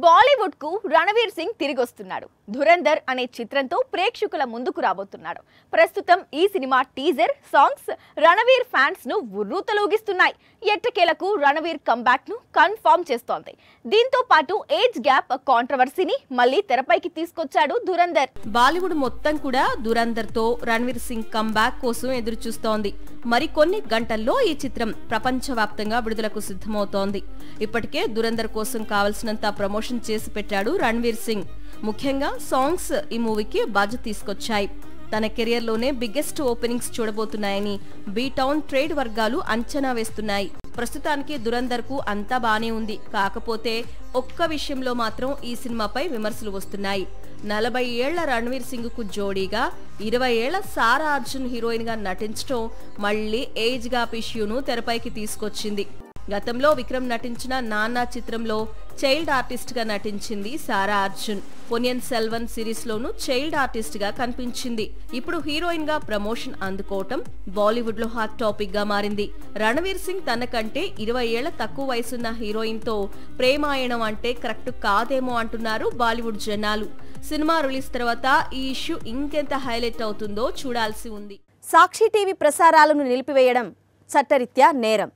బాలీవుడ్ కు రణవీర్ సింగ్ తిరిగి వస్తున్నాడు. ధురంధర్ అనే చిత్రంతో ప్రేక్షకుల ముందుకు రాబోతున్నాడు. ప్రస్తుతం ఈ cinema teaser songs Ranveer fans ను ఉర్రూతలూగిస్తున్నాయి. ఎట్టకేలకు రణవీర్ కంబ్యాక్ ను కన్ఫర్మ్ చేస్తోంది. దీంతో పాటు ఏజ్ గ్యాప్ కాంట్రవర్సీని మళ్ళీ తెరపైకి తీసుకొచ్చాడు ధురంధర్. బాలీవుడ్ మొత్తం కూడా ధురంధర్ తో రణవీర్ సింగ్ కంబ్యాక్ కోసం ఎదురు చూస్తోంది. మరికొన్ని గంటల్లో ఈ చిత్రం ప్రపంచవ్యాప్తంగా విడుదలకు సిద్ధమవుతోంది. ఇప్పటికే ధురంధర్ కోసం కావలసినంత ప్రమోషన్ చేసి పెట్టాడు రణవీర్ సింగ్. ముఖ్యంగా సాంగ్స్ ఈ మూవీకి బజ్ తీసుకొచ్చాయి. తన కెరియర్ లోనే బిగ్గెస్ట్ ఓపెనింగ్స్ చూడబోతున్నాయని బీ-టౌన్ ట్రేడ్ వర్గాలు అంచనా వేస్తున్నాయి. ప్రస్తుతానికి ధురంధర్ కు అంతా బానే ఉంది. కాకపోతే ఒక్క విషయంలో మాత్రం ఈ సినిమాపై విమర్శలు వస్తున్నాయి. 40 ఏళ్ల రణవీర్ సింగ్ కు జోడీగా 20 ఏళ్ల సారా అర్జున్ హీరోయిన్ గా నటించడం మళ్లీ ఏజ్ గ్యాప్ ఇష్యూను తెరపైకి తీసుకొచ్చింది. గతంలో విక్రమ్ నటించిన నాన్నా చిత్రంలో చైల్డ్ ఆర్టిస్ట్ గా నటించింది సారా అర్జున్. పొన్నియిన్ సెల్వన్ సిరీస్ లోను చైల్డ్ ఆర్టిస్ట్ గా కనిపించింది. ఇప్పుడు హీరోయిన్ గా ప్రమోషన్ అందుకోవటం బాలీవుడ్ లో హాట్ టాపిక్ గా మారింది. రణవీర్ సింగ్ తనకంటే 20 ఏళ్ల తక్కువ వయసున్న హీరోయిన్ తో ప్రేమాయణం అంటే కరెక్ట్ కాదేమో అంటున్నారు బాలీవుడ్ జనాలు. సినిమా రిలీజ్ తర్వాత ఈ ఇష్యూ ఇంకెంత హైలైట్ అవుతుందో చూడాల్సి ఉంది. సాక్షి టీవీ ప్రసారాలను నిలిపివేయడం చట్టరీత్యా నేరం.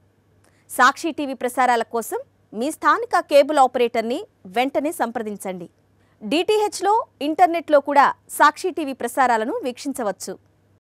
సాక్షి టీవీ ప్రసారాల కోసం మీ స్థానిక కేబుల్ ఆపరేటర్ని వెంటనే సంప్రదించండి. డిటిహెచ్లో, ఇంటర్నెట్లో కూడా సాక్షి టీవీ ప్రసారాలను వీక్షించవచ్చు.